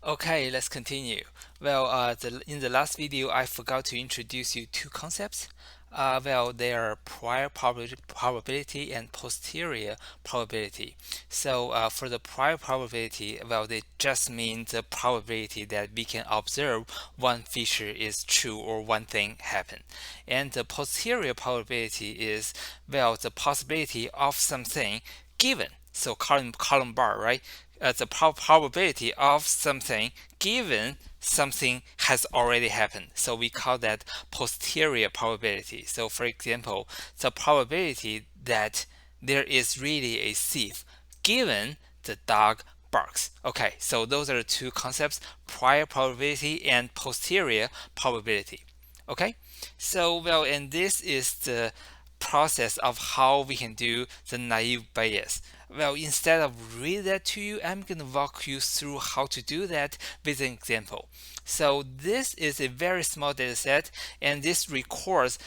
Okay, let's continue. Well, in the last video, I forgot to introduce you two concepts. They are prior probability and posterior probability. So, for the prior probability, they just mean the probability that we can observe one feature is true or one thing happened. And the posterior probability is, the possibility of something given. So, column bar, right? The probability of something given something has already happened. So we call that posterior probability. So for example, the probability that there is really a thief given the dog barks. Okay, so those are the two concepts, prior probability and posterior probability. Okay, so and this is the process of how we can do the naive Bayes. Well, instead of read that to you, I'm going to walk you through how to do that with an example. So this is a very small data set, and this records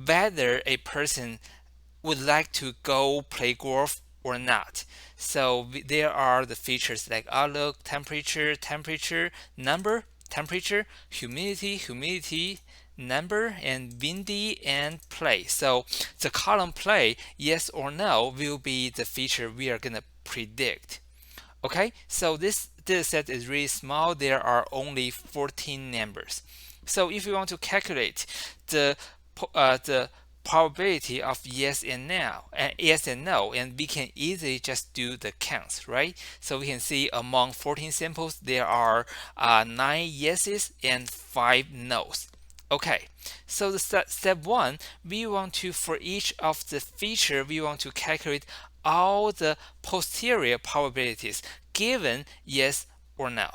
whether a person would like to go play golf or not. So there are the features like outlook, temperature, number, temperature, humidity, number, and windy and play. So the column play, yes or no, will be the feature we are going to predict. Okay, so this data set is really small. There are only 14 numbers. So if you want to calculate the the probability of yes and no, and we can easily just do the counts, right? So we can see among 14 samples there are 9 yeses and 5 nos. Okay, so the step one, we want to, for each of the feature, we want to calculate all the posterior probabilities given yes or no.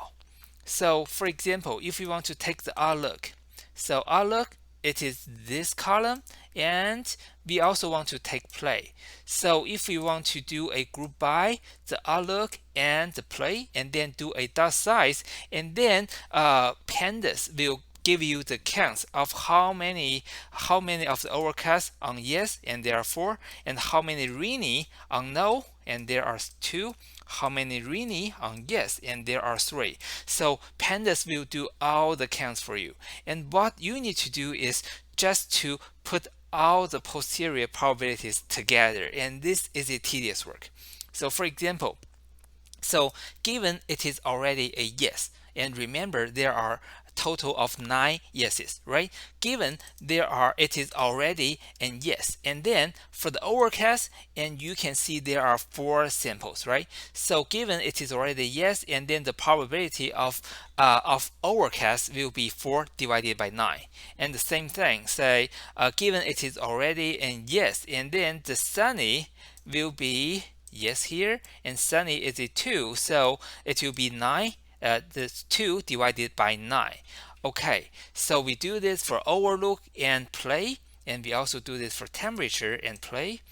So for example, if we want to take the outlook, so outlook, it is this column, and we also want to take play. So if we want to do a group by the outlook and the play, and then do a dot size, and then pandas will give you the counts of how many of the overcast on yes, and there are 4, and how many rainy on no, and there are 2, how many rainy on yes, and there are 3. So pandas will do all the counts for you, and what you need to do is just to put all the posterior probabilities together, and this is a tedious work. So for example, so given it is already a yes, and remember there are a total of 9 yeses, right? Given it is already an yes, and then for the overcast, and you can see there are 4 samples, right? So given it is already yes, and then the probability of overcast will be 4 divided by 9, and the same thing, say given it is already an yes, and then the sunny will be yes here, and sunny is a 2, so it will be 9, this 2 divided by 9. Okay, so we do this for overlook and play, and we also do this for temperature and play,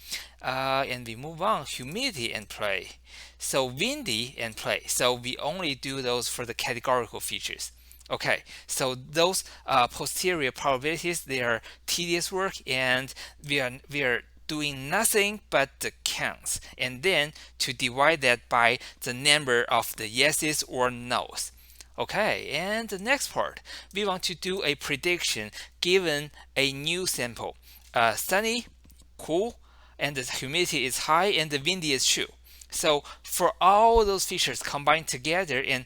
and we move on, humidity and play, so windy and play. So we only do those for the categorical features. Okay, so those posterior probabilities, they are tedious work, and we are doing nothing but the counts, and then to divide that by the number of the yeses or nos. Okay, and the next part, we want to do a prediction given a new sample. Sunny, cool, and the humidity is high, and the windy is true. So for all those features combined together, and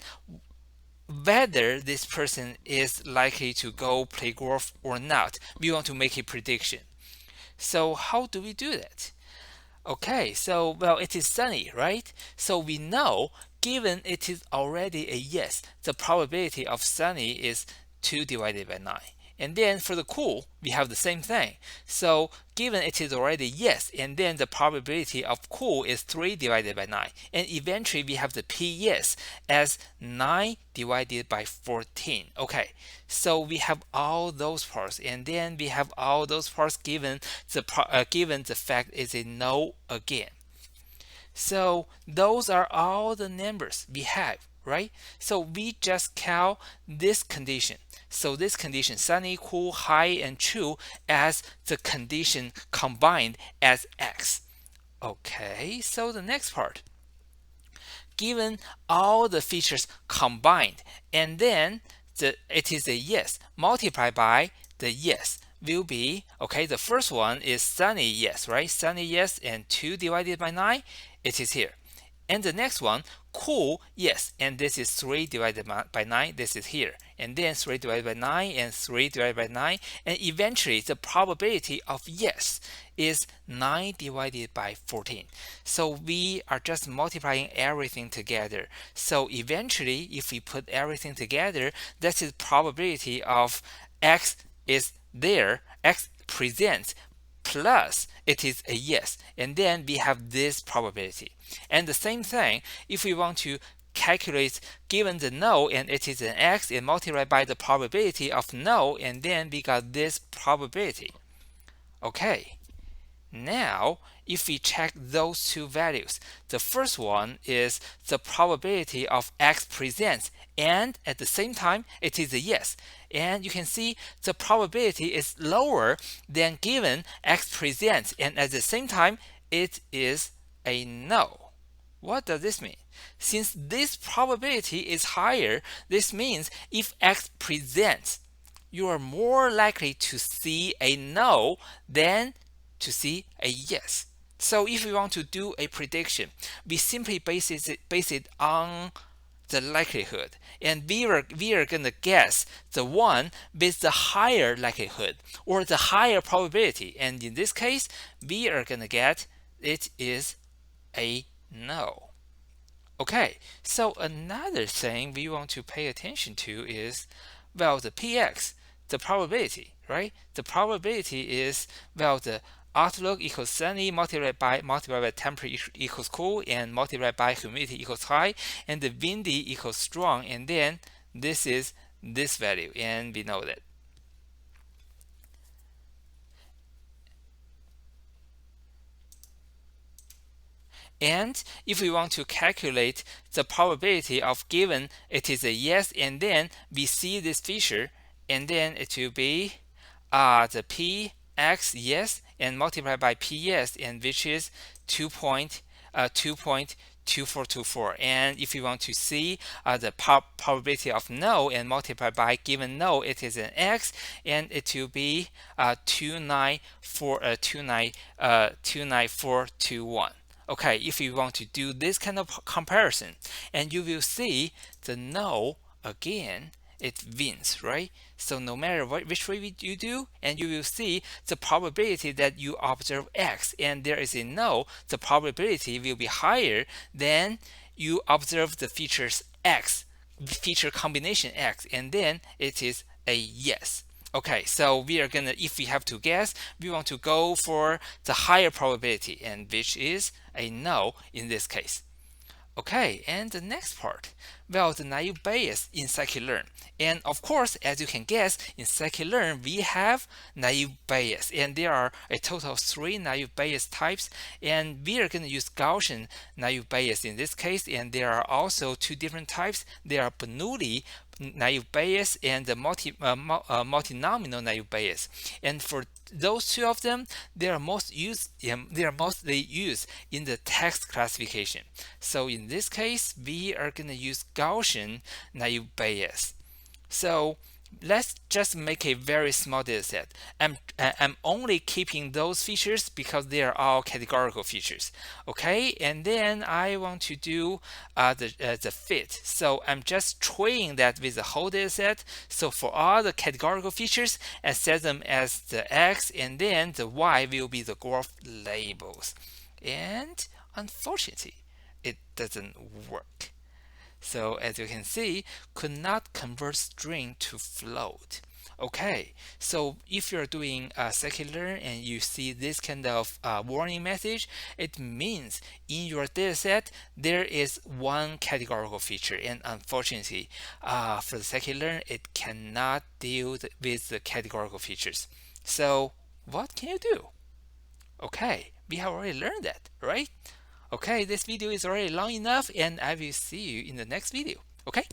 whether this person is likely to go play golf or not, we want to make a prediction. So how do we do that? Okay, so it is sunny, right? So we know, given it is already a yes, the probability of sunny is 2 divided by 9. And then for the cool, we have the same thing. So given it is already yes, and then the probability of cool is 3 divided by 9. And eventually we have the p yes as 9 divided by 14. Okay, so we have all those parts, and then we have all those parts given the fact is a no again. So those are all the numbers we have, right? So we just count this condition. So this condition, sunny, cool, high, and true, as the condition combined as x. Okay, so the next part. Given all the features combined and then it is a yes multiplied by the yes will be, okay, the first one is sunny yes, right? Sunny yes, and 2 divided by 9, it is here. And the next one, cool yes, and this is 3 divided by 9, this is here. And then 3 divided by 9 and 3 divided by 9, and eventually the probability of yes is 9 divided by 14. So we are just multiplying everything together. So eventually, if we put everything together, that is probability of x is there, x presents, plus it is a yes, and then we have this probability. And the same thing, if we want to calculate given the no and it is an x, and multiply by the probability of no, and then we got this probability. Okay, now if we check those two values, the first one is the probability of x presents, and at the same time it is a yes, and you can see the probability is lower than given x presents, and at the same time it is a no. What does this mean? Since this probability is higher, this means if x presents, you are more likely to see a no than to see a yes. So if we want to do a prediction, we simply base it on the likelihood, and we are going to guess the one with the higher likelihood or the higher probability, and in this case we are going to get it is a no. Okay, so another thing we want to pay attention to is, well, the px, the probability, right? The probability is, well, the outlook equals sunny multiplied by temperature equals cool, and multiplied by humidity equals high, and the windy equals strong, and then this is this value, and we know that. And if we want to calculate the probability of given it is a yes, and then we see this feature, and then it will be the px yes and multiplied by p yes, and which is 2.2424. And if you want to see the probability of no and multiply by given no, it is an x, and it will be 29421. Okay, if you want to do this kind of comparison, and you will see the no again, it wins, right? So no matter which way you do, and you will see the probability that you observe x and there is a no, the probability will be higher than you observe the features x, feature combination x, and then it is a yes. Okay, so we are gonna, if we have to guess, we want to go for the higher probability, and which is a no in this case. Okay, and the next part, well, the naive Bayes in scikit-learn. And of course, as you can guess, in scikit-learn we have naive Bayes, and there are a total of 3 naive Bayes types, and we are going to use Gaussian naive Bayes in this case, and there are also 2 different types. There are Bernoulli naive Bayes and the multinomial naive Bayes. And for those 2 of them, they are mostly used in the text classification. So in this case, we are going to use Gaussian naive Bayes. So let's just make a very small data set. I'm only keeping those features because they are all categorical features. Okay, and then I want to do the fit. So I'm just training that with the whole data set. So for all the categorical features, I set them as the x, and then the y will be the graph labels. And unfortunately, it doesn't work. So as you can see, could not convert string to float. Okay, so if you're doing scikit-learn and you see this kind of warning message, it means in your dataset there is one categorical feature, and unfortunately, for the scikit-learn, it cannot deal with the categorical features. So what can you do? Okay, we have already learned that, right? Okay, this video is already long enough, and I will see you in the next video. Okay?